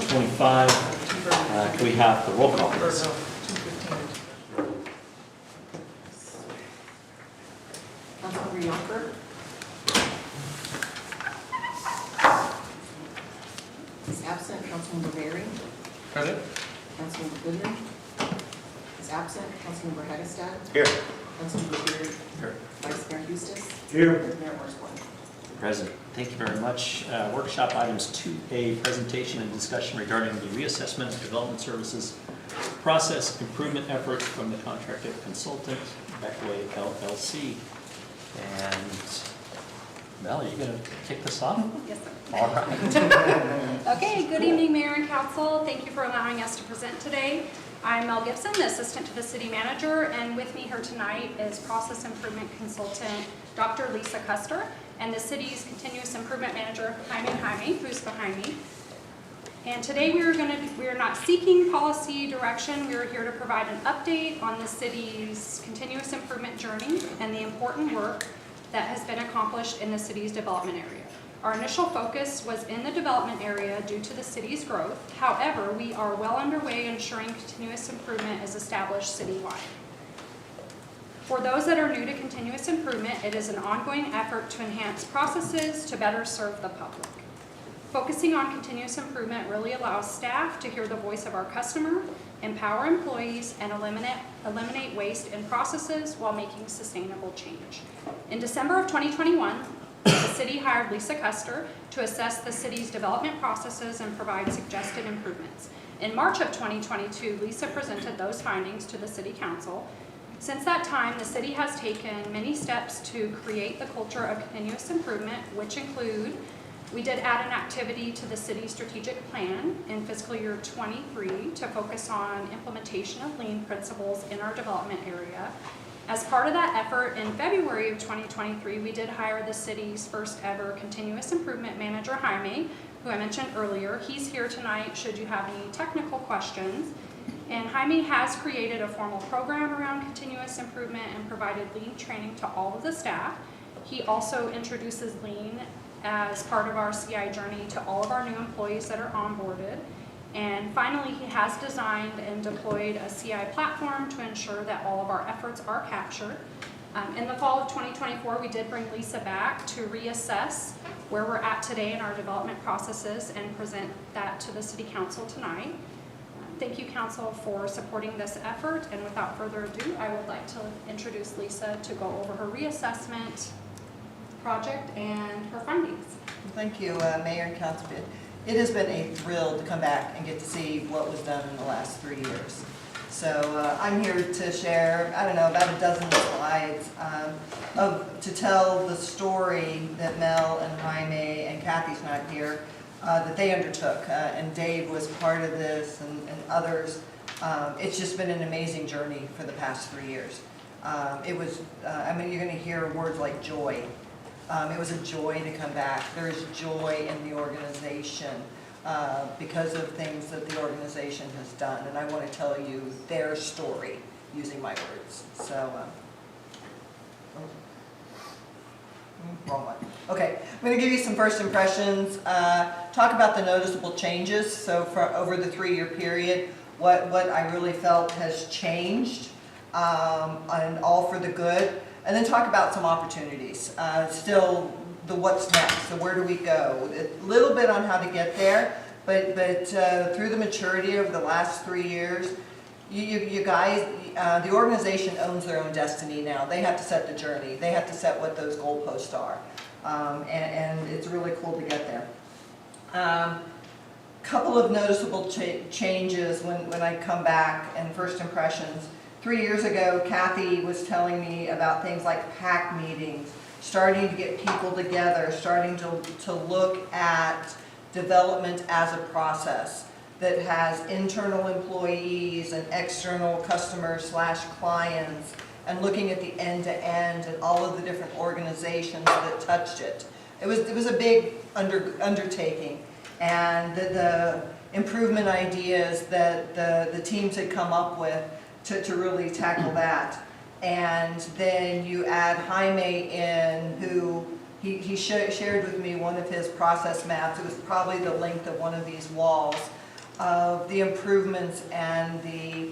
25. Can we have the roll call, please? Councilmember Yonker. Is absent. Councilmember Berry. Present. Councilmember Goodman. Is absent. Councilmember Hagestad. Here. Councilmember Beard. Here. Vice Mayor Eustace. Here. Mayor Horsford. Present. Thank you very much. Workshop items 2A, presentation and discussion regarding the reassessment of development services process improvement effort from the contracted consultant, Buckeye LLC. And Mel, are you going to kick this off? Yes, sir. All right. Okay, good evening, Mayor and Council. Thank you for allowing us to present today. I'm Mel Gibson, the Assistant to the City Manager, and with me here tonight is Process Improvement Consultant Dr. Lisa Custer and the City's Continuous Improvement Manager, Jaime, who's behind me. And today we are not seeking policy direction. We are here to provide an update on the City's continuous improvement journey and the important work that has been accomplished in the City's development area. Our initial focus was in the development area due to the City's growth. However, we are well underway ensuring continuous improvement is established citywide. For those that are new to continuous improvement, it is an ongoing effort to enhance processes to better serve the public. Focusing on continuous improvement really allows staff to hear the voice of our customer, empower employees, and eliminate waste in processes while making sustainable change. In December of 2021, the City hired Lisa Custer to assess the City's development processes and provide suggested improvements. In March of 2022, Lisa presented those findings to the City Council. Since that time, the City has taken many steps to create the culture of continuous improvement, which include we did add an activity to the City's strategic plan in fiscal year 23 to focus on implementation of lean principles in our development area. As part of that effort, in February of 2023, we did hire the City's first ever continuous improvement manager, Jaime, who I mentioned earlier. He's here tonight should you have any technical questions. And Jaime has created a formal program around continuous improvement and provided lean training to all of the staff. He also introduces lean as part of our CI journey to all of our new employees that are onboarded. And finally, he has designed and deployed a CI platform to ensure that all of our efforts are captured. In the fall of 2024, we did bring Lisa back to reassess where we're at today in our development processes and present that to the City Council tonight. Thank you, Council, for supporting this effort. And without further ado, I would like to introduce Lisa to go over her reassessment project and her findings. Thank you, Mayor and Council. It has been a thrill to come back and get to see what was done in the last 3 years. So I'm here to share, I don't know, about a dozen slides to tell the story that Mel and Jaime and Kathy's not here, that they undertook. And Dave was part of this and others. It's just been an amazing journey for the past 3 years. It was, I mean, you're going to hear words like joy. It was a joy to come back. There is joy in the organization because of things that the organization has done. And I want to tell you their story using my words. So, wrong one. Okay, I'm going to give you some first impressions. Talk about the noticeable changes. So for over the 3-year period, what I really felt has changed and all for the good. And then talk about some opportunities. Still, the what's next, so where do we go? A little bit on how to get there, but through the maturity of the last 3 years, you guys, the organization owns their own destiny now. They have to set the journey. They have to set what those goalposts are. And it's really cool to get there. Couple of noticeable changes when I come back and first impressions. 3 years ago, Kathy was telling me about things like PAC meetings, starting to get people together, starting to look at development as a process that has internal employees and external customers / clients, and looking at the end-to-end and all of the different organizations that touched it. It was a big undertaking, and the improvement ideas that the teams had come up with to really tackle that. And then you add Jaime in, who he shared with me one of his process maps. It was probably the length of one of these walls, of the improvements and the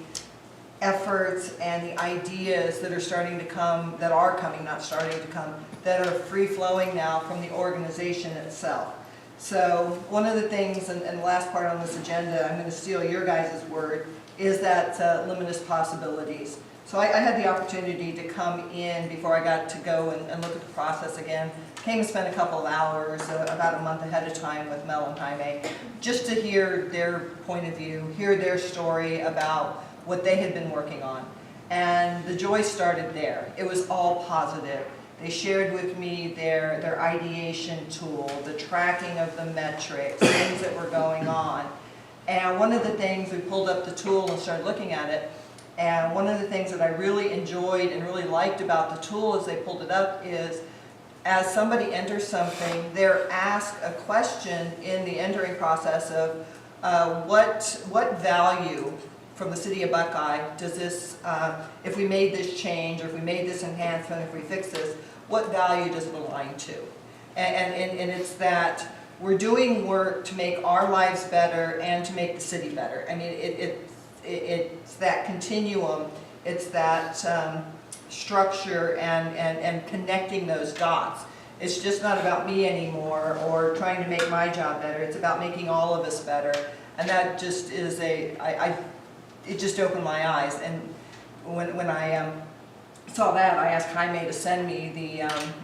efforts and the ideas that are starting to come, that are coming, not starting to come, that are free-flowing now from the organization itself. So one of the things, and the last part on this agenda, I'm going to steal your guys' word, is that limitless possibilities. So I had the opportunity to come in before I got to go and look at the process again. Came and spent a couple of hours, about a month ahead of time with Mel and Jaime, just to hear their point of view, hear their story about what they had been working on. And the joy started there. It was all positive. They shared with me their ideation tool, the tracking of the metrics, things that were going on. And one of the things, we pulled up the tool and started looking at it, and one of the things that I really enjoyed and really liked about the tool as they pulled it up is, as somebody enters something, they're asked a question in the entering process of what value from the city of Buckeye does this, if we made this change, or if we made this enhancement, if we fix this, what value does it align to? And it's that we're doing work to make our lives better and to make the city better. I mean, it's that continuum, it's that structure and connecting those dots. It's just not about me anymore or trying to make my job better. It's about making all of us better. And that just is it just opened my eyes. And when I saw that, I asked Jaime to send me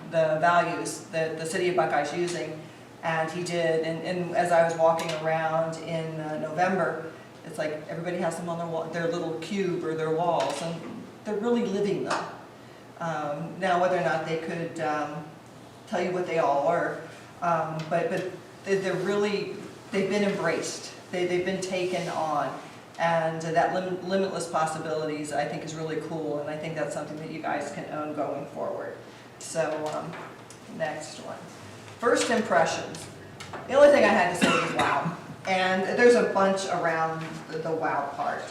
the values that the city of Buckeye is using, and he did. And as I was walking around in November, it's like everybody has them on their wall, their little cube or their walls, and they're really living them. Now, whether or not they could tell you what they all are, but they're really, they've been embraced. They've been taken on. And that limitless possibilities, I think, is really cool, and I think that's something that you guys can own going forward. So, next one. First impressions. The only thing I had to say was wow. And there's a bunch around the wow part.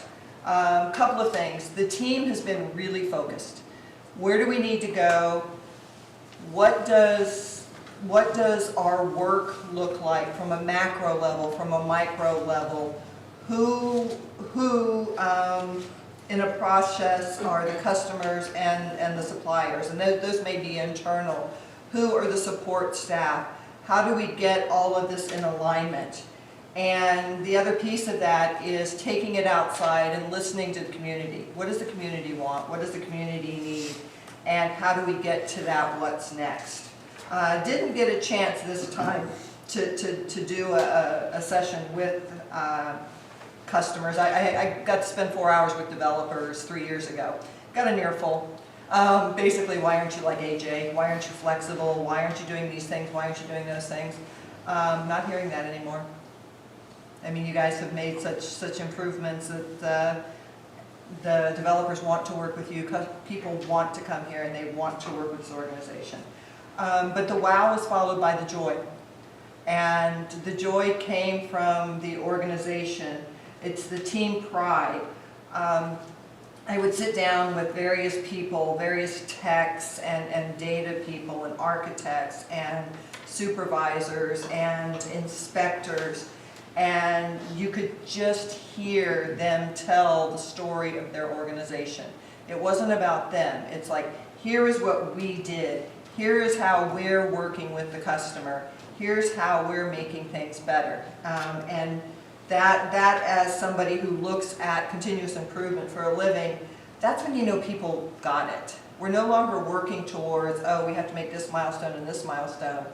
Couple of things. The team has been really focused. Where do we need to go? What does our work look like from a macro level, from a micro level? Who in a process are the customers and the suppliers, and those may be internal. Who are the support staff? How do we get all of this in alignment? And the other piece of that is taking it outside and listening to the community. What does the community want? What does the community need? And how do we get to that what's next? Didn't get a chance this time to do a session with customers. I got to spend 4 hours with developers 3 years ago. Got an earful. Basically, why aren't you like AJ? Why aren't you flexible? Why aren't you doing these things? Why aren't you doing those things? Not hearing that anymore. I mean, you guys have made such improvements that the developers want to work with you because people want to come here and they want to work with this organization. But the wow was followed by the joy. And the joy came from the organization. It's the team pride. I would sit down with various people, various techs and data people and architects and supervisors and inspectors, and you could just hear them tell the story of their organization. It wasn't about them. It's like, here is what we did. Here is how we're working with the customer. Here's how we're making things better. And that as somebody who looks at continuous improvement for a living, that's when you know people got it. We're no longer working towards, oh, we have to make this milestone and this milestone.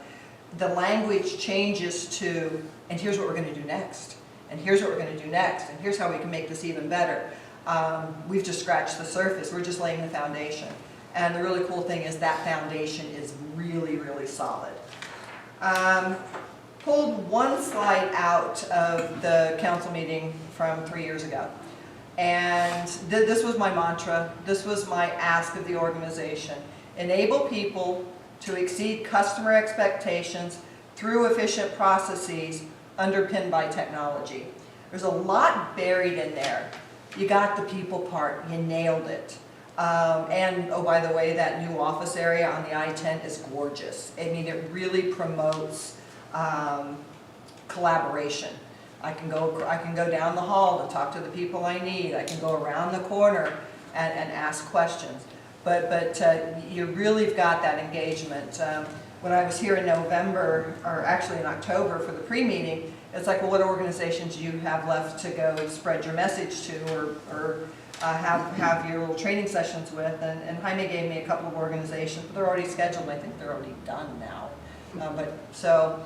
The language changes to, and here's what we're going to do next, and here's what we're going to do next, and here's how we can make this even better. We've just scratched the surface. We're just laying the foundation. And the really cool thing is that foundation is really, really solid. Pulled one slide out of the council meeting from 3 years ago. And this was my mantra. This was my ask of the organization. Enable people to exceed customer expectations through efficient processes underpinned by technology. There's a lot buried in there. You got the people part. You nailed it. And, oh, by the way, that new office area on the I-10 is gorgeous. I mean, it really promotes collaboration. I can go down the hall to talk to the people I need. I can go around the corner and ask questions. But you really have got that engagement. When I was here in November, or actually in October for the pre-meeting, it's like, well, what organizations do you have left to go spread your message to, or have your little training sessions with? And Jaime gave me a couple of organizations, but they're already scheduled. I think they're already done now. So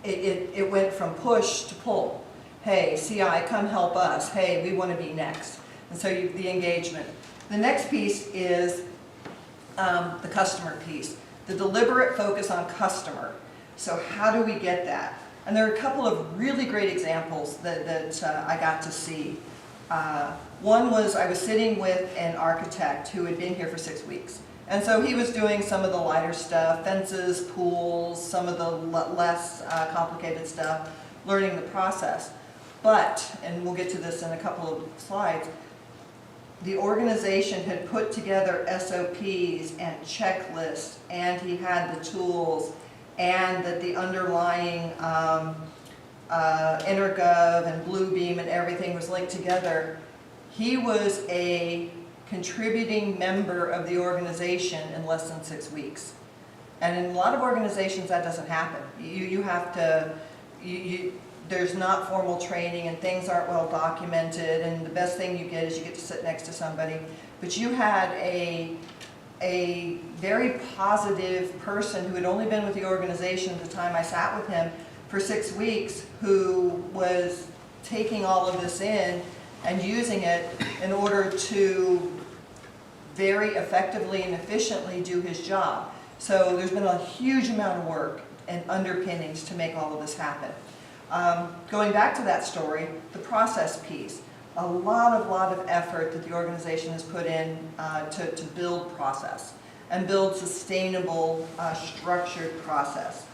it went from push to pull. Hey, CI, come help us. Hey, we want to be next. And so the engagement. The next piece is the customer piece. The deliberate focus on customer. So how do we get that? And there are a couple of really great examples that I got to see. One was I was sitting with an architect who had been here for 6 weeks. And so he was doing some of the lighter stuff, fences, pools, some of the less complicated stuff, learning the process. But, and we'll get to this in a couple of slides, the organization had put together SOPs and checklists, and he had the tools, and that the underlying Intergov and Bluebeam and everything was linked together. He was a contributing member of the organization in less than 6 weeks. And in a lot of organizations that doesn't happen. You have to, there's not formal training and things aren't well documented, and the best thing you get is you get to sit next to somebody. But you had a very positive person who had only been with the organization at the time I sat with him for 6 weeks, who was taking all of this in and using it in order to very effectively and efficiently do his job. So there's been a huge amount of work and underpinnings to make all of this happen. Going back to that story, the process piece, a lot of effort that the organization has put in to build process and build sustainable, structured process.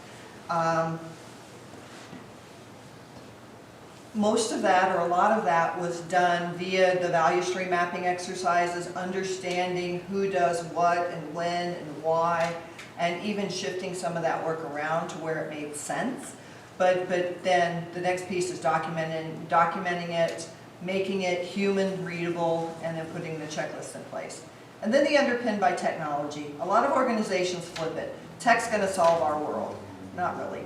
Most of that, or a lot of that, was done via the value stream mapping exercises, understanding who does what and when and why, and even shifting some of that work around to where it made sense. But then the next piece is documenting it, making it human readable, and then putting the checklist in place. And then the underpinned by technology. A lot of organizations flip it. Tech's going to solve our world. Not really.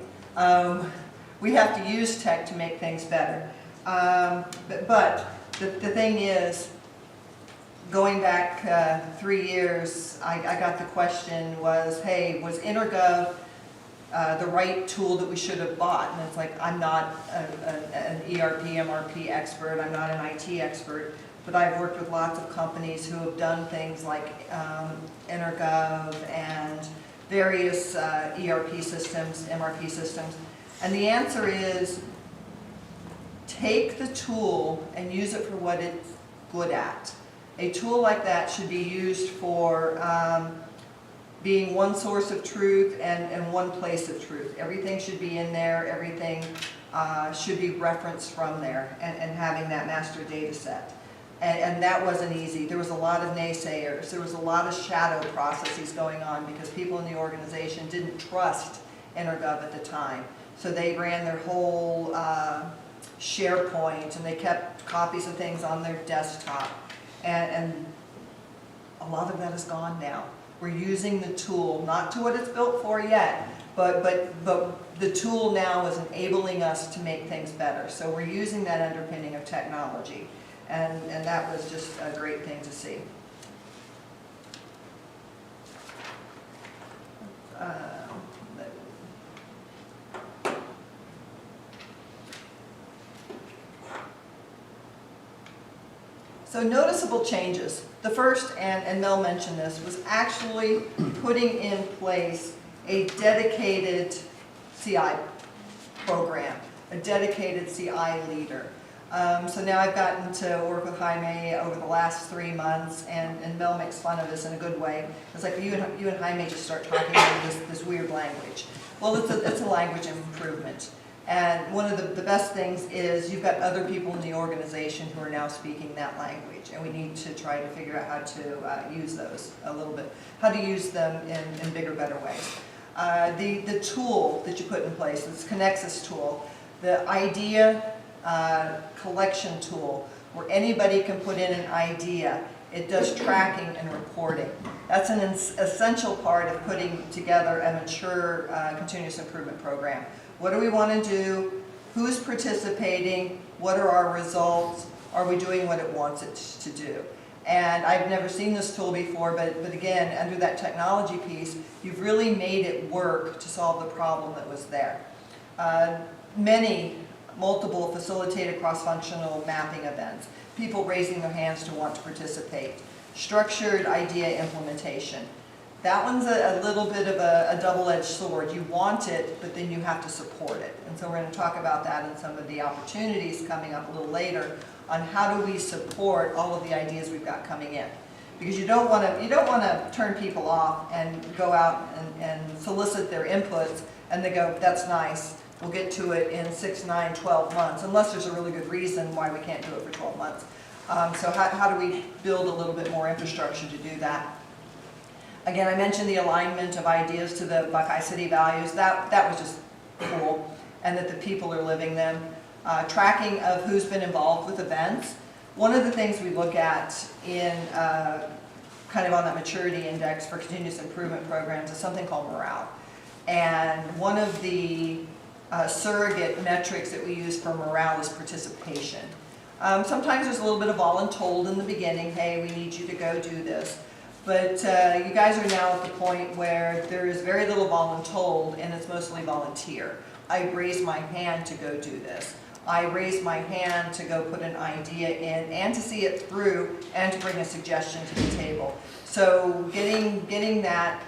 We have to use tech to make things better. But the thing is, going back 3 years, I got the question was, hey, was Intergov the right tool that we should have bought? And it's like, I'm not an ERP, MRP expert, I'm not an IT expert, but I've worked with lots of companies who have done things like Intergov and various ERP systems, MRP systems. And the answer is, take the tool and use it for what it's good at. A tool like that should be used for being one source of truth and one place of truth. Everything should be in there, everything should be referenced from there, and having that master data set. And that wasn't easy. There was a lot of naysayers. There was a lot of shadow processes going on because people in the organization didn't trust Intergov at the time. So they ran their whole SharePoint, and they kept copies of things on their desktop. And a lot of that is gone now. We're using the tool, not to what it's built for yet, but the tool now is enabling us to make things better. So we're using that underpinning of technology. And that was just a great thing to see. So noticeable changes. The first, and Mel mentioned this, was actually putting in place a dedicated CI program, a dedicated CI leader. So now I've gotten to work with Jaime over the last 3 months, and Mel makes fun of this in a good way. It's like you and Jaime just start talking in this weird language. Well, it's a language improvement. And one of the best things is you've got other people in the organization who are now speaking that language, and we need to try to figure out how to use those a little bit, how to use them in bigger, better ways. The tool that you put in place, this Connexus tool, the idea collection tool where anybody can put in an idea. It does tracking and reporting. That's an essential part of putting together a mature continuous improvement program. What do we want to do? Who's participating? What are our results? Are we doing what it wants it to do? And I've never seen this tool before, but again, under that technology piece, you've really made it work to solve the problem that was there. Multiple facilitated cross-functional mapping events, people raising their hands to want to participate, structured idea implementation. That one's a little bit of a double-edged sword. You want it, but then you have to support it. And so we're going to talk about that in some of the opportunities coming up a little later on how do we support all of the ideas we've got coming in. Because you don't want to turn people off and go out and solicit their inputs and they go, that's nice. We'll get to it in 6, 9, 12 months, unless there's a really good reason why we can't do it for 12 months. So how do we build a little bit more infrastructure to do that? Again, I mentioned the alignment of ideas to the Buckeye City values. That was just cool, and that the people are living them. Tracking of who's been involved with events. One of the things we look at in kind of on that maturity index for continuous improvement programs is something called morale. And one of the surrogate metrics that we use for morale is participation. Sometimes there's a little bit of voluntold in the beginning, hey, we need you to go do this. But you guys are now at the point where there is very little voluntold and it's mostly volunteer. I raise my hand to go do this. I raise my hand to go put an idea in and to see it through and to bring a suggestion to the table. So getting that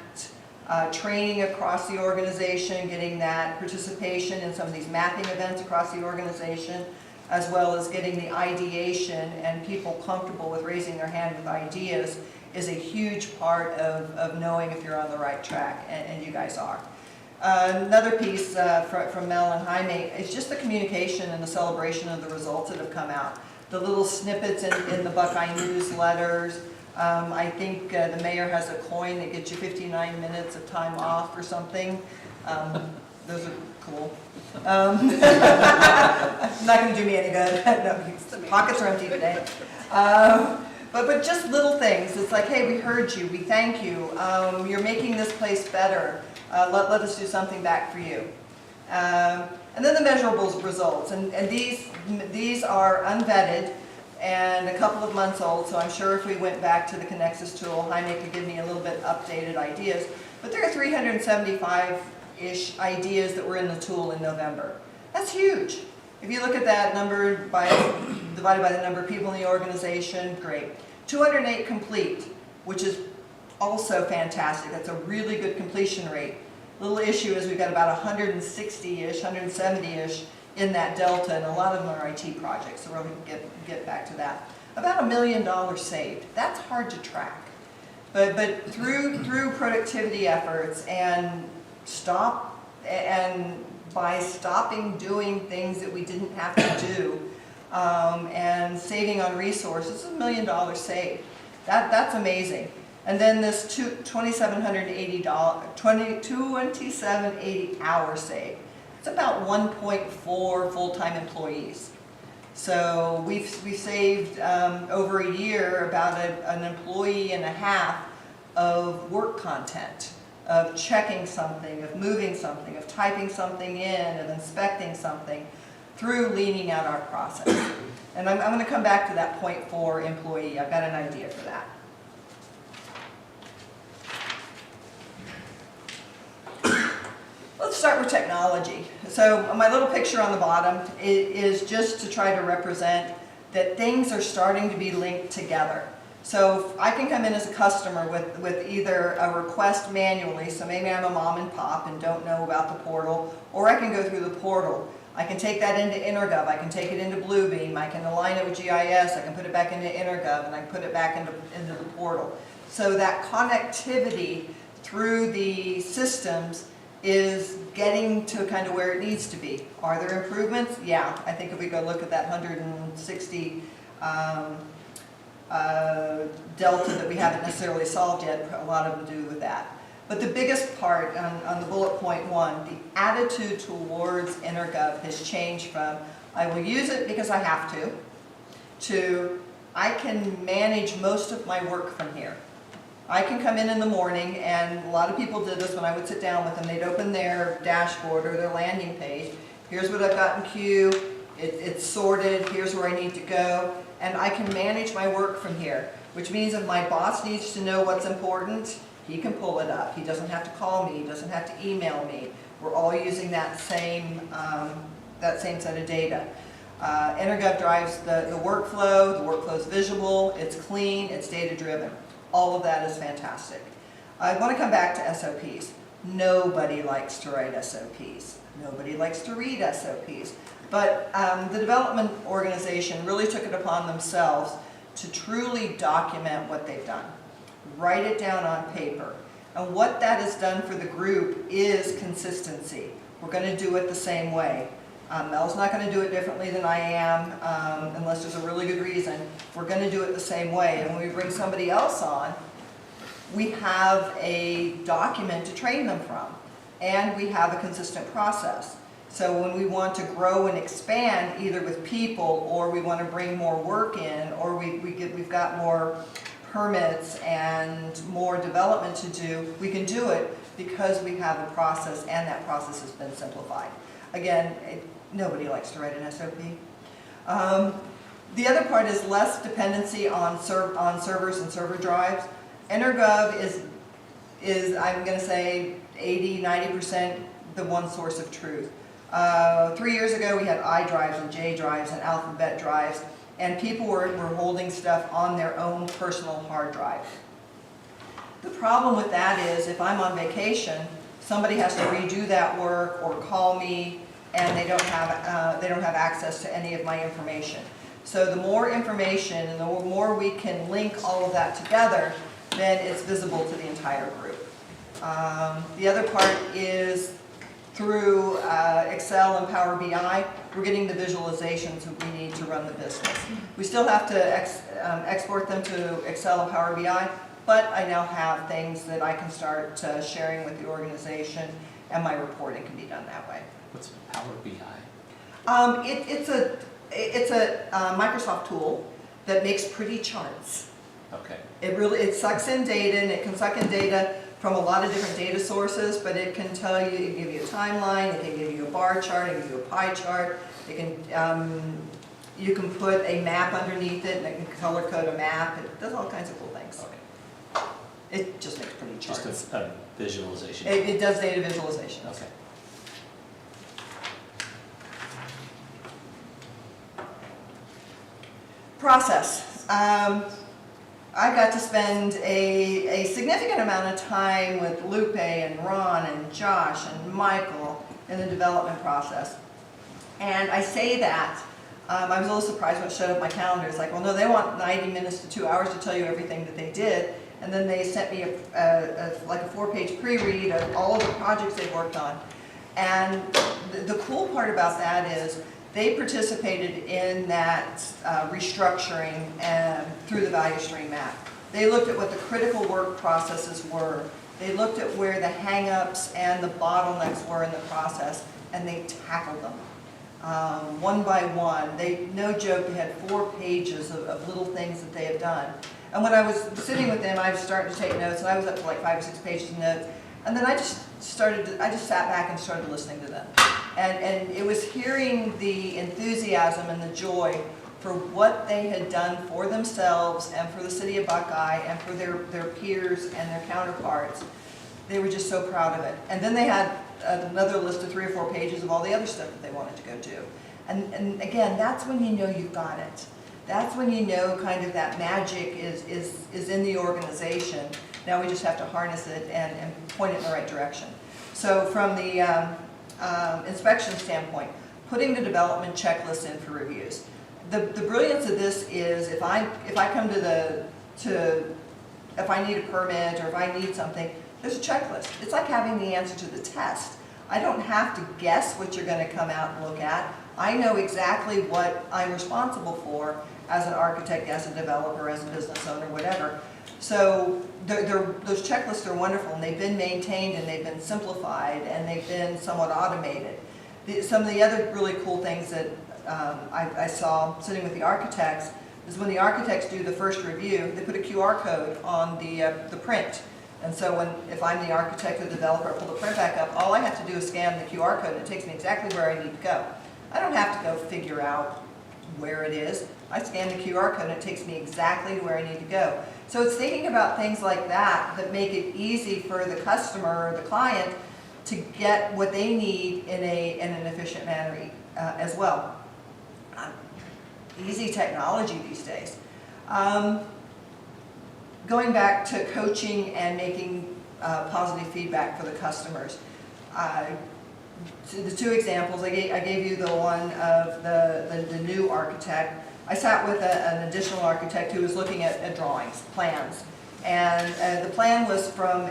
training across the organization, getting that participation in some of these mapping events across the organization, as well as getting the ideation and people comfortable with raising their hand with ideas is a huge part of knowing if you're on the right track, and you guys are. Another piece from Mel and Jaime is just the communication and the celebration of the results that have come out. The little snippets in the Buckeye newsletters. I think the mayor has a coin that gets you 59 minutes of time off or something. Those are cool. Not going to do me any good. No, pockets are empty today. But just little things. It's like, hey, we heard you. We thank you. You're making this place better. Let us do something back for you. And then the measurable results. And these are unvetted and a couple of months old, so I'm sure if we went back to the Connexus tool, Jaime could give me a little bit updated ideas. But there are 375-ish ideas that were in the tool in November. That's huge. If you look at that number divided by the number of people in the organization, great. 208 complete, which is also fantastic. That's a really good completion rate. Little issue is we've got about 160-ish, 170-ish in that delta, and a lot of them are IT projects, so we're going to get back to that. About $1 million saved. That's hard to track. But through productivity efforts and by stopping doing things that we didn't have to do and saving on resources, $1 million saved. That's amazing. And then this 2780 hours saved. It's about 1.4 full-time employees. So we've saved over a year about an employee and a half of work content, of checking something, of moving something, of typing something in, of inspecting something through leaning out our process. And I'm going to come back to that 0.4 employee. I've got an idea for that. Let's start with technology. So my little picture on the bottom is just to try to represent that things are starting to be linked together. So I can come in as a customer with either a request manually, so maybe I'm a mom and pop and don't know about the portal, or I can go through the portal. I can take that into Intergov, I can take it into Bluebeam, I can align it with GIS, I can put it back into Intergov, and I can put it back into the portal. So that connectivity through the systems is getting to kind of where it needs to be. Are there improvements? Yeah, I think if we go look at that 160 delta that we haven't necessarily solved yet, a lot of them do with that. But the biggest part on the bullet point 1, the attitude towards Intergov has changed from, I will use it because I have to, I can manage most of my work from here. I can come in the morning, and a lot of people did this when I would sit down with them. They'd open their dashboard or their landing page. Here's what I've got in queue. It's sorted. Here's where I need to go. And I can manage my work from here, which means if my boss needs to know what's important, he can pull it up. He doesn't have to call me. He doesn't have to email me. We're all using that same set of data. EnerGov drives the workflow. The workflow's visual. It's clean. It's data-driven. All of that is fantastic. I want to come back to SOPs. Nobody likes to write SOPs. Nobody likes to read SOPs. But the development organization really took it upon themselves to truly document what they've done. Write it down on paper. And what that has done for the group is consistency. We're going to do it the same way. Mel's not going to do it differently than I am, unless there's a really good reason. We're going to do it the same way. And when we bring somebody else on, we have a document to train them from. And we have a consistent process. So when we want to grow and expand, either with people, or we want to bring more work in, or we've got more permits and more development to do, we can do it because we have a process, and that process has been simplified. Again, nobody likes to write an SOP. The other part is less dependency on servers and server drives. EnerGov is I'm going to say 80–90% the one source of truth. 3 years ago we had I drives and J drives and alphabet drives, and people were holding stuff on their own personal hard drive. The problem with that is if I'm on vacation, somebody has to redo that work or call me, and they don't have access to any of my information. So the more information and the more we can link all of that together, then it's visible to the entire group. The other part is through Excel and Power BI, we're getting the visualizations that we need to run the business. We still have to export them to Excel and Power BI, but I now have things that I can start sharing with the organization, and my reporting can be done that way. What's Power BI? It's a Microsoft tool that makes pretty charts. Okay. It sucks in data, and it can suck in data from a lot of different data sources, but it can tell you, it can give you a timeline, it can give you a bar chart, it can give you a pie chart, it can, you can put a map underneath it, and it can color code a map. It does all kinds of cool things. Okay. It just makes pretty charts. Just a visualization. It does data visualization. Okay. Process. I got to spend a significant amount of time with Lupe and Ron and Josh and Michael in the development process. And I say that, I was a little surprised when it showed up my calendar. It's like, well, no, they want 90 minutes to 2 hours to tell you everything that they did. And then they sent me like a 4-page pre-read of all of the projects they've worked on. And the cool part about that is they participated in that restructuring through the value stream map. They looked at what the critical work processes were. They looked at where the hang-ups and the bottlenecks were in the process, and they tackled them one by one. No joke, they had 4 pages of little things that they had done. And when I was sitting with them, I was starting to take notes, and I was up to like 5 or 6 pages of notes. And then I just sat back and started listening to them. And it was hearing the enthusiasm and the joy for what they had done for themselves and for the city of Buckeye and for their peers and their counterparts. They were just so proud of it. And then they had another list of 3 or 4 pages of all the other stuff that they wanted to go do. And again, that's when you know you've got it. That's when you know kind of that magic is in the organization. Now we just have to harness it and point it in the right direction. So from the inspection standpoint, putting the development checklist in for reviews. The brilliance of this is if I come if I need a permit or if I need something, there's a checklist. It's like having the answer to the test. I don't have to guess what you're going to come out and look at. I know exactly what I'm responsible for as an architect, as a developer, as a business owner, whatever. So those checklists are wonderful, and they've been maintained, and they've been simplified, and they've been somewhat automated. Some of the other really cool things that I saw sitting with the architects is when the architects do the first review, they put a QR code on the print. And so if I'm the architect or the developer, I pull the print back up, all I have to do is scan the QR code and it takes me exactly where I need to go. I don't have to go figure out where it is. I scan the QR code and it takes me exactly to where I need to go. So it's thinking about things like that that make it easy for the customer or the client to get what they need in an efficient manner as well. Easy technology these days. Going back to coaching and making positive feedback for the customers. The two examples, I gave you the one of the new architect. I sat with an additional architect who was looking at drawings, plans. And the plan was from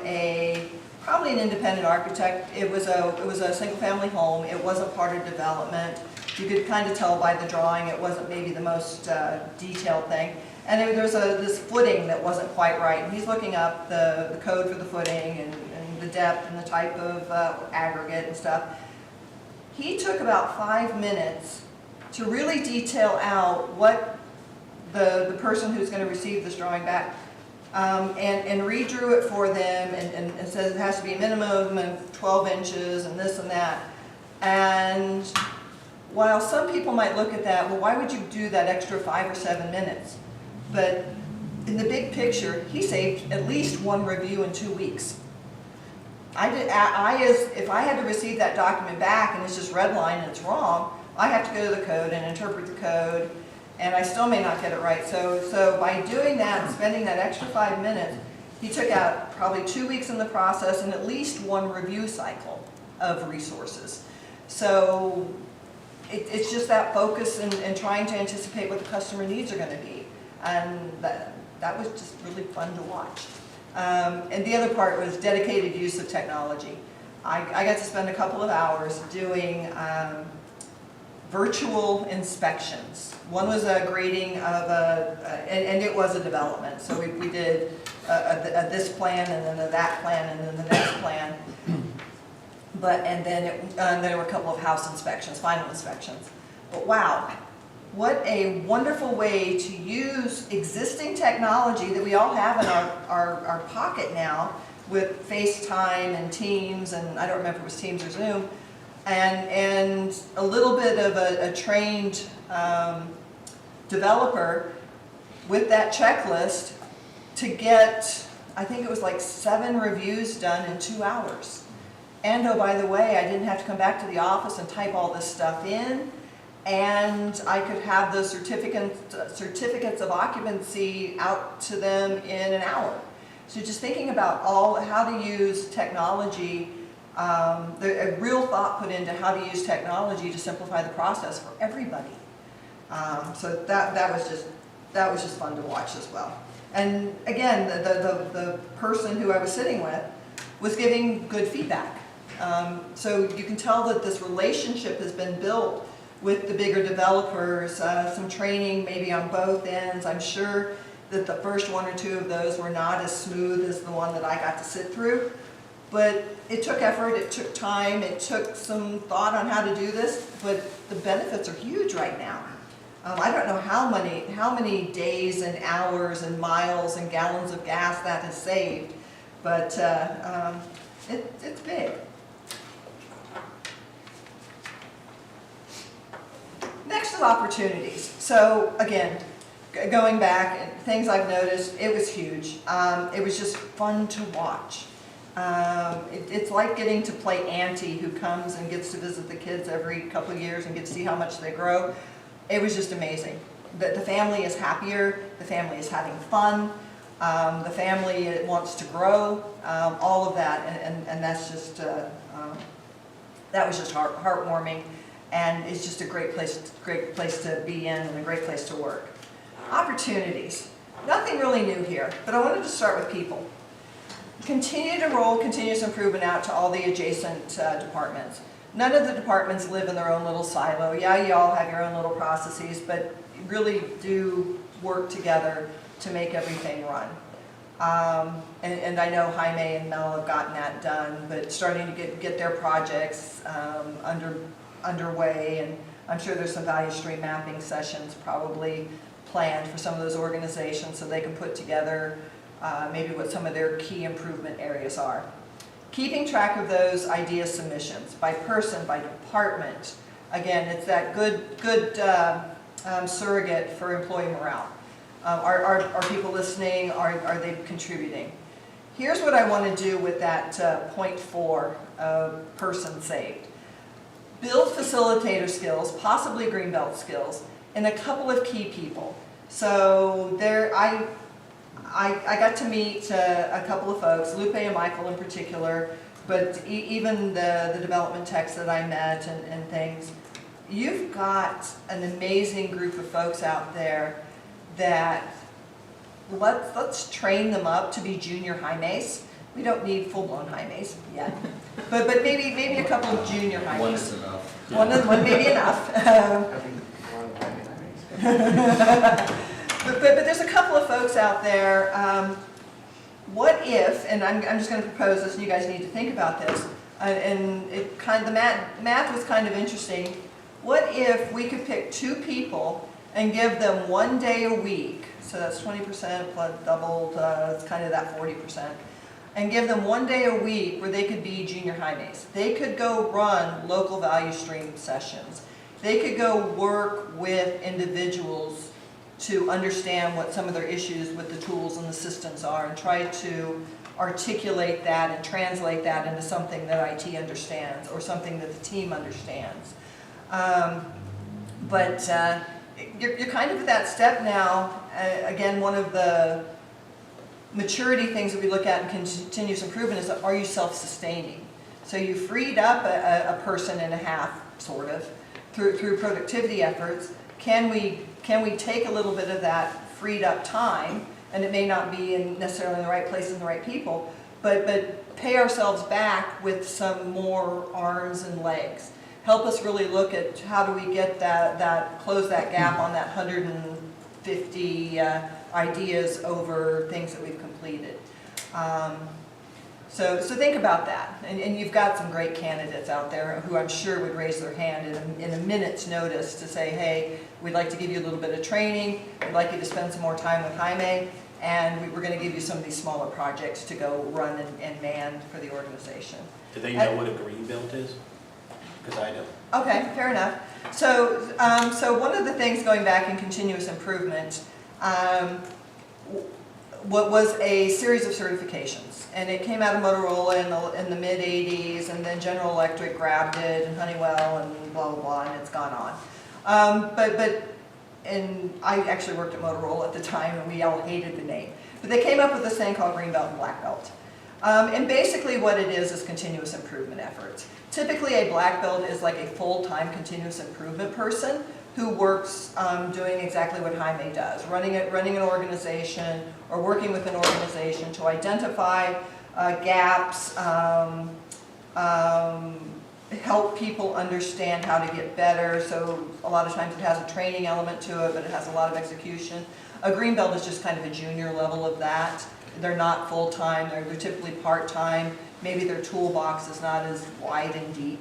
probably an independent architect. It was a single family home. It wasn't part of development. You could kind of tell by the drawing it wasn't maybe the most detailed thing. And there was this footing that wasn't quite right. And he's looking up the code for the footing and the depth and the type of aggregate and stuff. He took about 5 minutes to really detail out what the person who's going to receive this drawing back and redrew it for them and says it has to be a minimum of 12 inches and this and that. And while some people might look at that, well, why would you do that extra 5 or 7 minutes? But in the big picture, he saved at least one review in 2 weeks. If I had to receive that document back and it's just redlined and it's wrong, I have to go to the code and interpret the code, and I still may not get it right. So by doing that and spending that extra 5 minutes, he took out probably 2 weeks in the process and at least one review cycle of resources. So it's just that focus and trying to anticipate what the customer needs are going to be. And that was just really fun to watch. And the other part was dedicated use of technology. I got to spend a couple of hours doing virtual inspections. One was a grading of and it was a development. So we did this plan and then that plan and then the next plan. And then there were a couple of house inspections, final inspections. But wow, what a wonderful way to use existing technology that we all have in our pocket now with FaceTime and Teams, and I don't remember if it was Teams or Zoom, and a little bit of a trained developer with that checklist to get, I think it was like 7 reviews done in 2 hours. And oh, by the way, I didn't have to come back to the office and type all this stuff in. And I could have those certificates of occupancy out to them in an hour. So just thinking about how to use technology, a real thought put into how to use technology to simplify the process for everybody. So that was just fun to watch as well. And again, the person who I was sitting with was giving good feedback. So you can tell that this relationship has been built with the bigger developers, some training maybe on both ends. I'm sure that the first 1 or 2 of those were not as smooth as the one that I got to sit through. But it took effort, it took time, it took some thought on how to do this, but the benefits are huge right now. I don't know how many days and hours and miles and gallons of gas that has saved, but it's big. Next is opportunities. So again, going back, and things I've noticed, it was huge. It was just fun to watch. It's like getting to play auntie, who comes and gets to visit the kids every couple of years and get to see how much they grow. It was just amazing. The family is happier, the family is having fun, the family wants to grow, all of that, and that's just, that was just heartwarming. And it's just a great place to be in and a great place to work. Opportunities. Nothing really new here, but I wanted to start with people. Continue to roll continuous improvement out to all the adjacent departments. None of the departments live in their own little silo. Yeah, you all have your own little processes, but you really do work together to make everything run. And I know Jaime and Mel have gotten that done, but starting to get their projects underway and I'm sure there's some value stream mapping sessions probably planned for some of those organizations so they can put together maybe what some of their key improvement areas are. Keeping track of those idea submissions by person, by department. Again, it's that good surrogate for employee morale. Are people listening? Are they contributing? Here's what I want to do with that point 4 of person saved. Build facilitator skills, possibly Greenbelt skills, in a couple of key people. So there, I got to meet a couple of folks, Lupe and Michael in particular, but even the development techs that I met and things. You've got an amazing group of folks out there that let's train them up to be junior high mace. We don't need full-blown high mace yet, but maybe a couple of junior high One mace. is enough. One may be enough. But there's a couple of folks out there. What if, and I'm just going to propose this, and you guys need to think about this, and it kind of, the math was kind of interesting. What if we could pick 2 people and give them 1 day a week, so that's 20% plus doubled, it's kind of that 40%, and give them 1 day a week where they could be junior high mace. They could go run local value stream sessions. They could go work with individuals to understand what some of their issues with the tools and the systems are and try to articulate that and translate that into something that IT understands or something that the team understands. But you're kind of at that step now. Again, one of the maturity things that we look at in continuous improvement is, are you self-sustaining? So you freed up a person and a half, sort of, through productivity efforts. Can we take a little bit of that freed up time, and it may not be necessarily in the right place and the right people, but pay ourselves back with some more arms and legs. Help us really look at how do we get close that gap on that 150 ideas over things that we've completed. So think about that, and you've got some great candidates out there who I'm sure would raise their hand in a minute's notice to say, hey, we'd like to give you a little bit of training, we'd like you to spend some more time with Jaime, and we're going to give you some of these smaller projects to go run and man for the organization. Do they know what a green belt is? Because I don't. Okay, fair enough. So, so one of the things going back in continuous improvement, what was a series of certifications, and it came out of Motorola in the mid '80s, and then General Electric grabbed it, and Honeywell, and blah blah blah, and it's gone on. And I actually worked at Motorola at the time, and we all hated the name. But they came up with this thing called Green Belt and Black Belt. And basically what it is continuous improvement efforts. Typically a black belt is like a full-time continuous improvement person who works doing exactly what Jaime does, running an organization or working with an organization to identify gaps, help people understand how to get better. So a lot of times it has a training element to it, but it has a lot of execution. A green belt is just kind of a junior level of that. They're not full-time, they're typically part-time. Maybe their toolbox is not as wide and deep,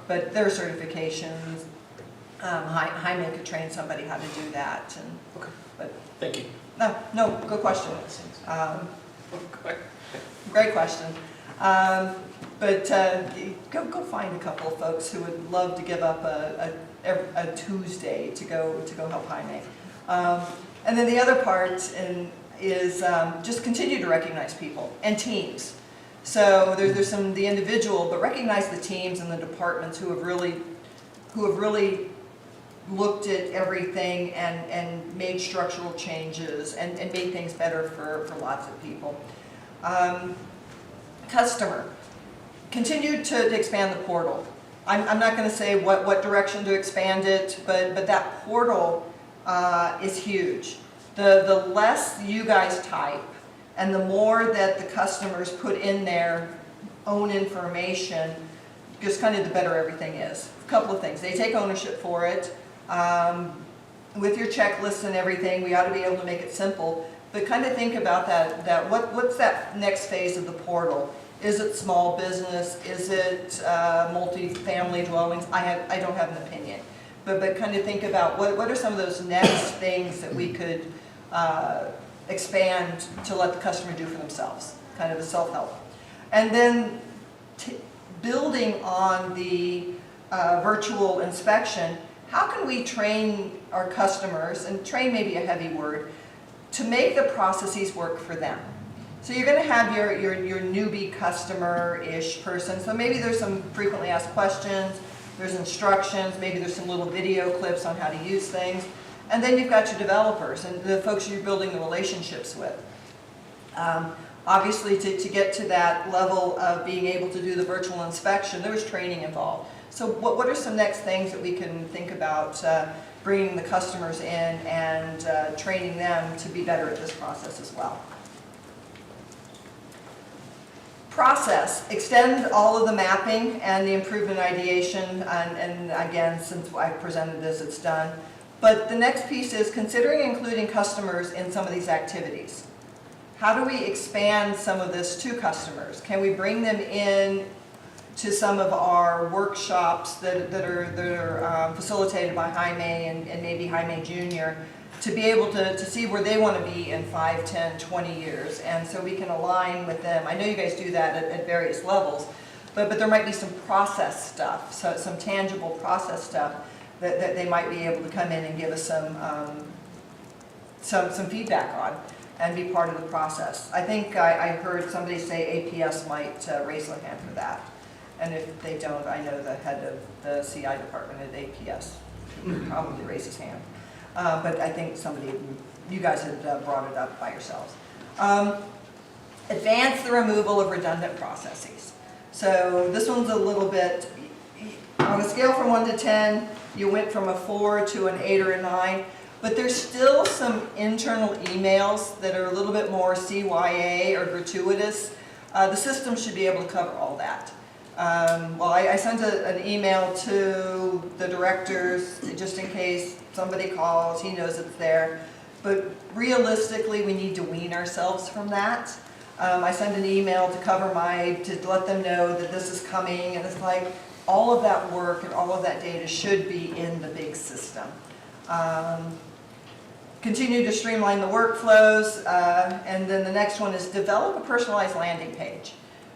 but their certifications, Jaime could train somebody how to do that. And, Okay. but Thank you. no, good question. Great question. But go find a couple of folks who would love to give up a Tuesday to go help Jaime. And then the other part is just continue to recognize people and teams. So there's the individual, but recognize the teams and the departments who have really looked at everything and made structural changes and made things better for lots of people. Customer, continue to expand the portal. I'm not going to say what direction to expand it, but that portal is huge. The less you guys type and the more that the customers put in their own information, just kind of the better everything is. A couple of things. They take ownership for it. With your checklists and everything, we ought to be able to make it simple. But kind of think about that what's that next phase of the portal? Is it small business? Is it multi-family dwellings? I don't have an opinion. but kind of think about what are some of those next things that we could expand to let the customer do for themselves, kind of a self-help. And then building on the virtual inspection, how can we train our customers, and train may be a heavy word, to make the processes work for them? So you're going to have your newbie customer-ish person, so maybe there's some frequently asked questions, there's instructions, maybe there's some little video clips on how to use things, and then you've got your developers and the folks you're building the relationships with. Obviously, to get to that level of being able to do the virtual inspection, there was training involved. So what are some next things that we can think about bringing the customers in and training them to be better at this process as well? Process, extend all of the mapping and the improvement ideation, and again, since I presented this, it's done. But the next piece is considering including customers in some of these activities. How do we expand some of this to customers? Can we bring them in to some of our workshops that are facilitated by Jaime and maybe Jaime Jr. to be able to see where they want to be in 5, 10, 20 years, and so we can align with them. I know you guys do that at various levels, but there might be some process stuff, so some tangible process stuff that they might be able to come in and give us some feedback on and be part of the process. I think I heard somebody say APS might raise their hand for that. And if they don't, I know the head of the CI department at APS would probably raise his hand. But I think you guys had brought it up by yourselves. Advance the removal of redundant processes. So this one's a little bit, on a scale from 1 to 10, you went from a 4 to an 8 or a 9. But there's still some internal emails that are a little bit more CYA or gratuitous. The system should be able to cover all that. Well, I sent an email to the directors just in case somebody calls, he knows it's there. But realistically, we need to wean ourselves from that. I sent an email to to let them know that this is coming, and it's like all of that work and all of that data should be in the big system. Continue to streamline the workflows, and then the next one is develop a personalized landing page.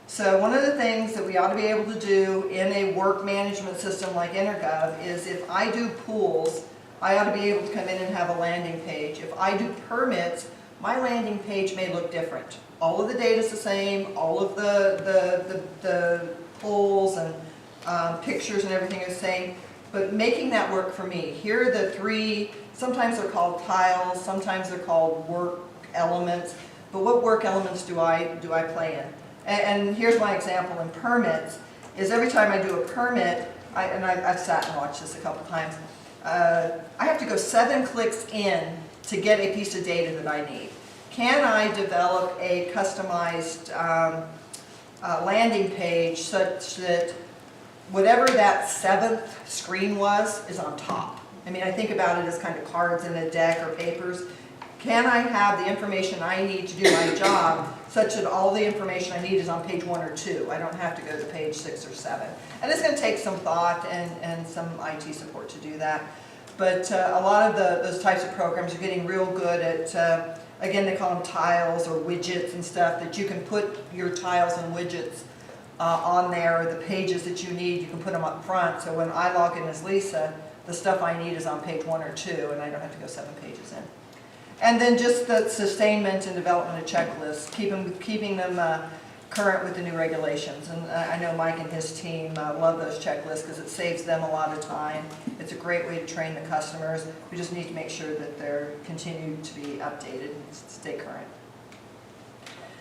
So one of the things that we ought to be able to do in a work management system like Intergov is if I do pools, I ought to be able to come in and have a landing page. If I do permits, my landing page may look different. All of the data is the same, all of the polls and pictures and everything is the same, but making that work for me. Here are the 3, sometimes they're called tiles, sometimes they're called work elements, but what work elements do I play in? And here's my example in permits, is every time I do a permit, I've sat and watched this a couple times, I have to go 7 clicks in to get a piece of data that I need. Can I develop a customized landing page such that whatever that 7th screen was is on top? I mean, I think about it as kind of cards in a deck or papers. Can I have the information I need to do my job such that all the information I need is on page 1 or 2? I don't have to go to page 6 or 7. And it's going to take some thought and some IT support to do that. But a lot of those types of programs are getting real good at, again, they call them tiles or widgets and stuff, that you can put your tiles and widgets on there, the pages that you need, you can put them up front. So when I log in as Lisa, the stuff I need is on page 1 or 2, and I don't have to go 7 pages in. And then just the sustainment and development of checklists, keeping them current with the new regulations. And I know Mike and his team love those checklists because it saves them a lot of time. It's a great way to train the customers. We just need to make sure that they're continued to be updated and stay current.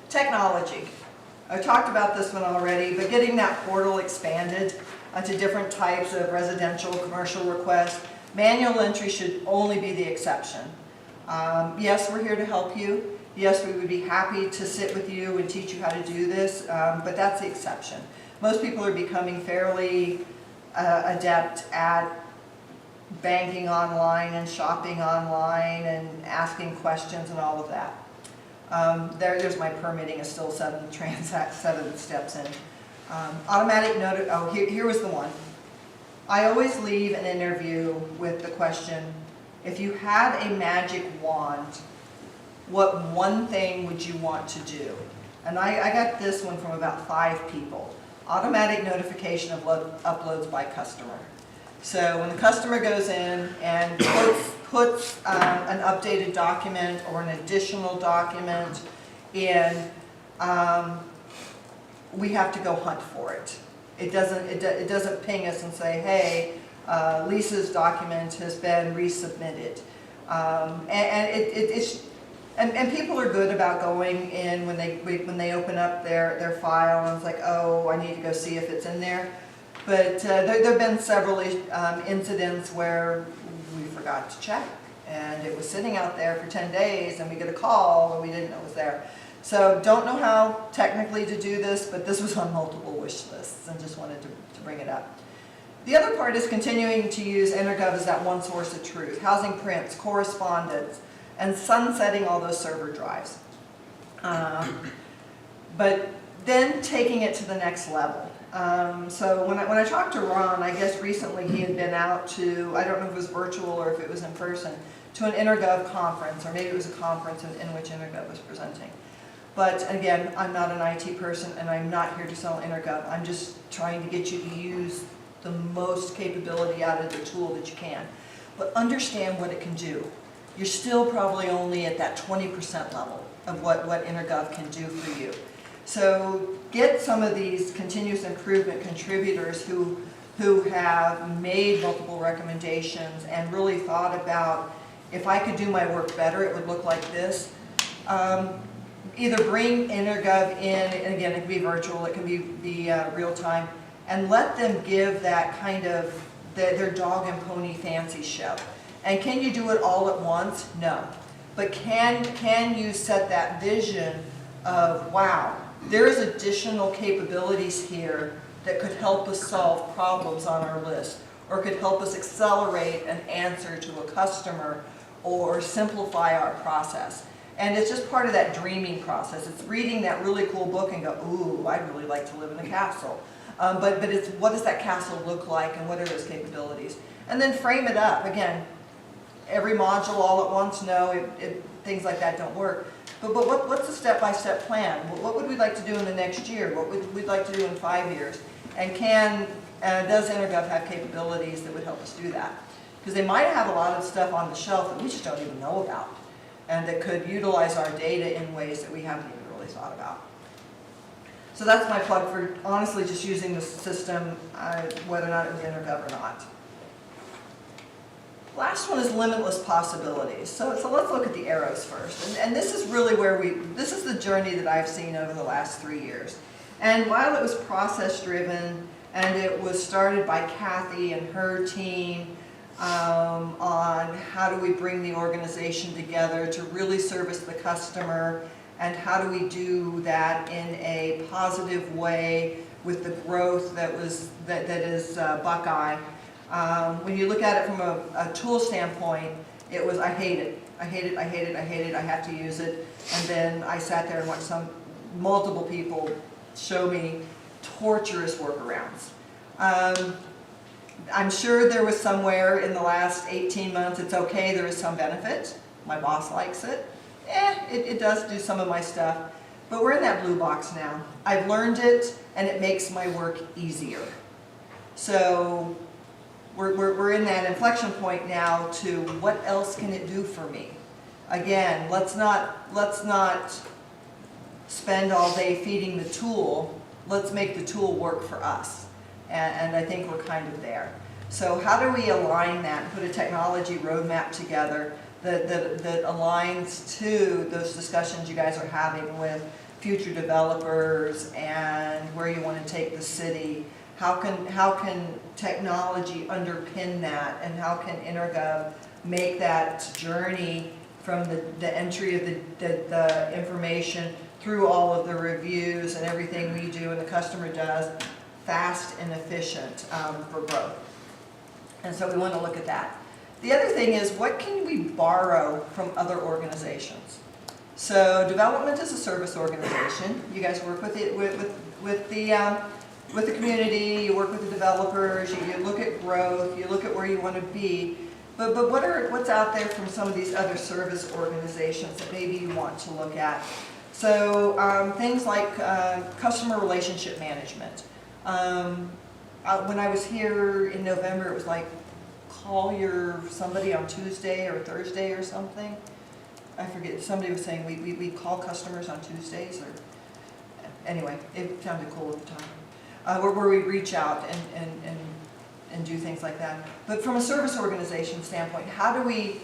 Technology. I talked about this one already, but getting that portal expanded to different types of residential, commercial requests. Manual entry should only be the exception. Yes, we're here to help you. Yes, we would be happy to sit with you and teach you how to do this, but that's the exception. Most people are becoming fairly adept at banking online and shopping online and asking questions and all of that. There's my permitting is still 7 steps in. Automatic notice, here was the one. I always leave an interview with the question, if you had a magic wand, what one thing would you want to do? And I got this one from about 5 people. Automatic notification of uploads by customer. So when the customer goes in and puts an updated document or an additional document in, we have to go hunt for it. It doesn't ping us and say, hey, Lisa's document has been resubmitted. And people are good about going in when they open up their file and it's like, oh, I need to go see if it's in there. But there have been several incidents where we forgot to check and it was sitting out there for 10 days and we get a call and we didn't know it was there. So don't know how technically to do this, but this was on multiple wish lists and just wanted to bring it up. The other part is continuing to use EnerGov as that one source of truth. Housing prints, correspondence, and sunsetting all those server drives. But then taking it to the next level. So when I talked to Ron, I guess recently he had been out to, I don't know if it was virtual or if it was in person, to an EnerGov conference, or maybe it was a conference in which EnerGov was presenting. But again, I'm not an IT person and I'm not here to sell EnerGov. I'm just trying to get you to use the most capability out of the tool that you can. But understand what it can do. You're still probably only at that 20% level of what EnerGov can do for you. So get some of these continuous improvement contributors who have made multiple recommendations and really thought about, if I could do my work better, it would look like this. Either bring EnerGov in, and again, it can be virtual, it can be real time, and let them give that kind of their dog and pony fancy show. And can you do it all at once? No. But can you set that vision of, wow, there's additional capabilities here that could help us solve problems on our list, or could help us accelerate an answer to a customer, or simplify our process. And it's just part of that dreaming process. It's reading that really cool book and go, ooh, I'd really like to live in a castle. But it's, what does that castle look like and what are those capabilities? And then frame it up. Again, every module all at once, no, things like that don't work. But what's the step-by-step plan? What would we like to do in the next year? What would we like to do in 5 years? And does EnerGov have capabilities that would help us do that? Because they might have a lot of stuff on the shelf that we just don't even know about, and that could utilize our data in ways that we haven't even really thought about. So that's my plug for honestly just using the system, whether or not it was EnerGov or not. Last one is limitless possibilities. So let's look at the arrows first. And this is really where this is the journey that I've seen over the last 3 years. And while it was process driven and it was started by Kathy and her team on how do we bring the organization together to really service the customer, and how do we do that in a positive way with the growth that is Buckeye. When you look at it from a tool standpoint, it was, I hate it, I hate it, I hate it, I hate it, I have to use it. And then I sat there and watched multiple people show me torturous workarounds. I'm sure there was somewhere in the last 18 months, it's okay, there is some benefit. My boss likes it. It does do some of my stuff. But we're in that blue box now. I've learned it and it makes my work easier. So we're in that inflection point now to what else can it do for me? Again, let's not spend all day feeding the tool. Let's make the tool work for us. And I think we're kind of there. So how do we align that and put a technology roadmap together that aligns to those discussions you guys are having with future developers and where you want to take the city? How can technology underpin that, and how can EnerGov make that journey from the entry of the information through all of the reviews and everything we do and the customer does fast and efficient for growth? And so we want to look at that. The other thing is, what can we borrow from other organizations? So development is a service organization. You guys work with with the community, you work with the developers, you look at growth, you look at where you want to be. But what's out there from some of these other service organizations that maybe you want to look at? So things like customer relationship management. When I was here in November, it was like call somebody on Tuesday or Thursday or something. I forget, somebody was saying we call customers on Tuesdays, or anyway, it sounded cool at the time. Where we reach out and do things like that. But from a service organization standpoint, how do we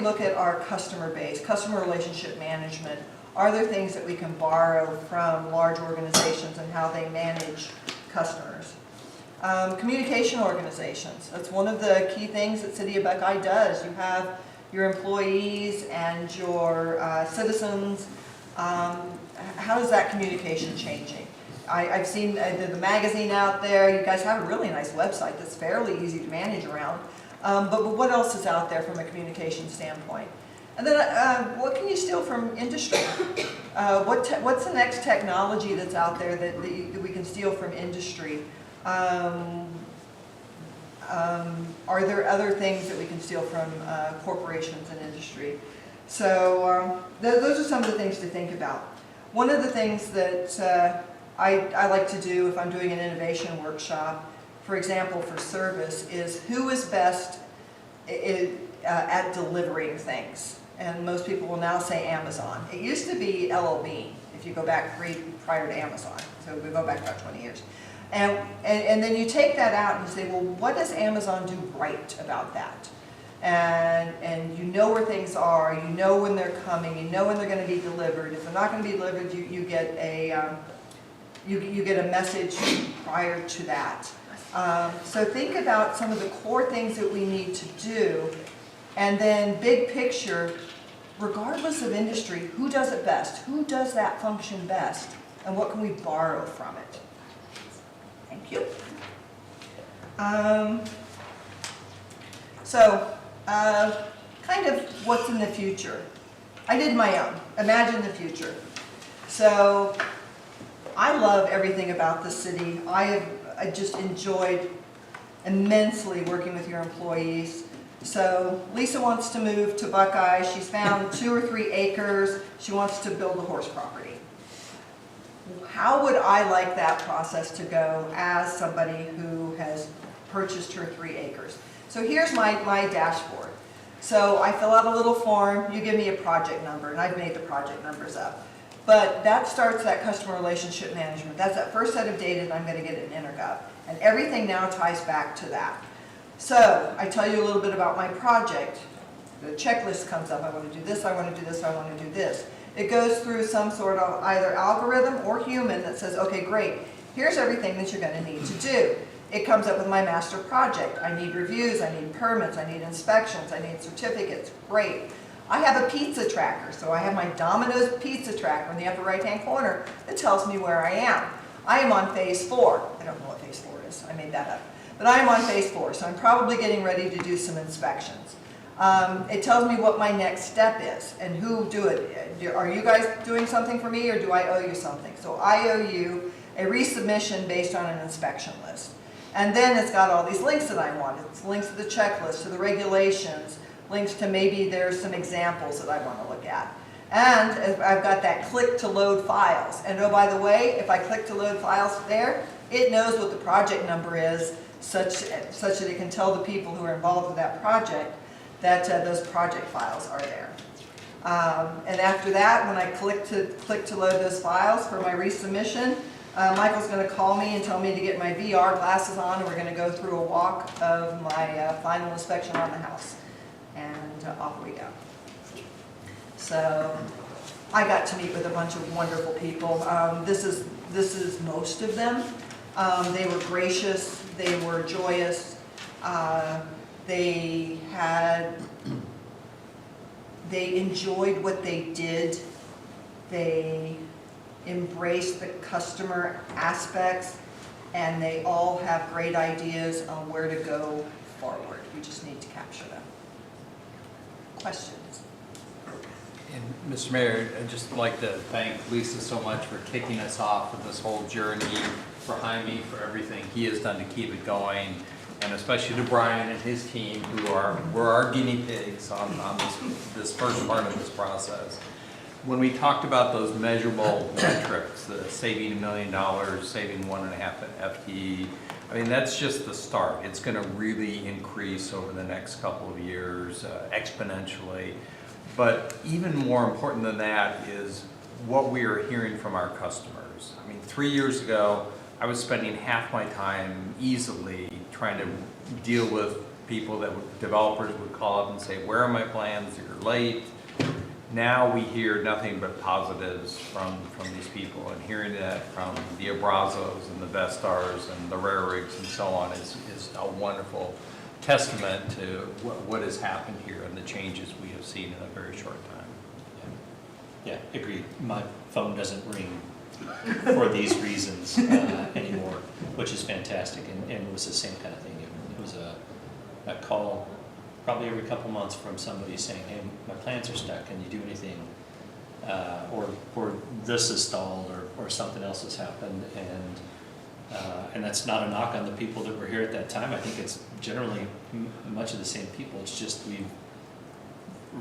look at our customer base, customer relationship management? Are there things that we can borrow from large organizations and how they manage customers? Communication organizations, that's one of the key things that City of Buckeye does. You have your employees and your citizens. How is that communication changing? I've seen the magazine out there. You guys have a really nice website that's fairly easy to manage around. But what else is out there from a communication standpoint? And then what can you steal from industry? What's the next technology that's out there that we can steal from industry? Are there other things that we can steal from corporations and industry? So those are some of the things to think about. One of the things that I like to do if I'm doing an innovation workshop, for example, for service, is who is best at delivering things. And most people will now say Amazon. It used to be LL Bean, if you go back prior to Amazon. So we go back about 20 years. And then you take that out and you say, well, what does Amazon do right about that? And you know where things are, you know when they're coming, you know when they're going to be delivered. If they're not going to be delivered, you get a message prior to that. So think about some of the core things that we need to do, and then big picture, regardless of industry, who does it best? Who does that function best? And what can we borrow from it? Thank you. Kind of what's in the future. I did my own. Imagine the future. So I love everything about the city. I just enjoyed immensely working with your employees. So Lisa wants to move to Buckeye. She's found 2 or 3 acres. She wants to build a horse property. How would I like that process to go as somebody who has purchased her 3 acres? So here's my dashboard. So I fill out a little form. You give me a project number, and I've made the project numbers up. But that starts that customer relationship management. That's that first set of data that I'm going to get in Intergov. And everything now ties back to that. So I tell you a little bit about my project. The checklist comes up. I want to do this, I want to do this, I want to do this. It goes through some sort of either algorithm or human that says, okay, great, here's everything that you're going to need to do. It comes up with my master project. I need reviews, I need permits, I need inspections, I need certificates. Great. I have a pizza tracker, so I have my Domino's pizza tracker in the upper right-hand corner that tells me where I am. I am on phase 4. I don't know what phase 4 is. I made that up. But I am on phase 4, so I'm probably getting ready to do some inspections. It tells me what my next step is and who do it. Are you guys doing something for me, or do I owe you something? So I owe you a resubmission based on an inspection list. And then it's got all these links that I want. It's links to the checklist, to the regulations, links to maybe there's some examples that I want to look at. And I've got that click to load files. And oh, by the way, if I click to load files there, it knows what the project number is, such that it can tell the people who are involved with that project that those project files are there. And after that, when I click to load those files for my resubmission, Michael's going to call me and tell me to get my VR glasses on, and we're going to go through a walk of my final inspection on the house. And off we go. So I got to meet with a bunch of wonderful people. This is most of them. They were gracious. They were joyous. They enjoyed what they did. They embraced the customer aspects, and they all have great ideas on where to go forward. We just need to capture them. Questions? And Mr. Mayor, I'd just like to thank Lisa so much for kicking us off with this whole journey for Jaime for everything he has done to keep it going, and especially to Brian and his team, were our guinea pigs on this first part of this process. When we talked about those measurable metrics, the saving $1 million, saving 1.5 FTE, I mean, that's just the start. It's going to really increase over the next couple of years exponentially. But even more important than that is what we are hearing from our customers. I mean, 3 years ago, I was spending half my time easily trying to deal with people developers would call up and say, where are my plans? You're late. Now we hear nothing but positives from these people, and hearing that from the Abrazos and the Vestars and the Rare Rigs and so on is a wonderful testament to what has happened here and the changes we have seen in a very short time. Yeah, agreed. My phone doesn't ring for these reasons anymore, which is fantastic, and it was the same kind of thing. It was a call probably every couple months from somebody saying, hey, my plans are stuck, can you do anything? Or this is stalled, or something else has happened, and that's not a knock on the people that were here at that time. I think it's generally much of the same people. It's just we've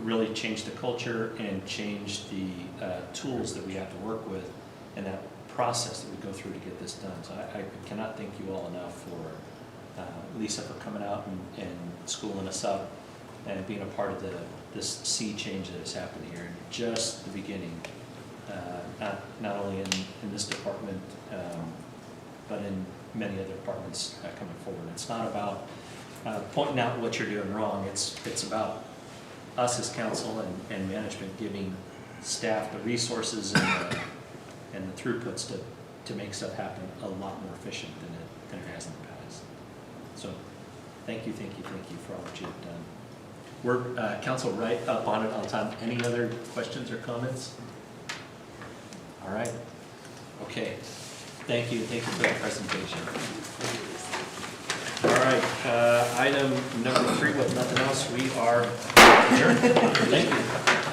really changed the culture and changed the tools that we have to work with, and that process that we go through to get this done. So I cannot thank you all enough for Lisa for coming out and schooling us up and being a part of this sea change that has happened here. Just the beginning, not only in this department, but in many other departments coming forward. It's not about pointing out what you're doing wrong. It's about us as council and management giving staff the resources and the throughputs to make stuff happen a lot more efficient than it has in the past. So thank you for all that you've done. We're council right up on it all the time. Any other questions or comments? All right. Okay. Thank you for that presentation. All right. Item number 3, with nothing else, we are adjourned. Thank you.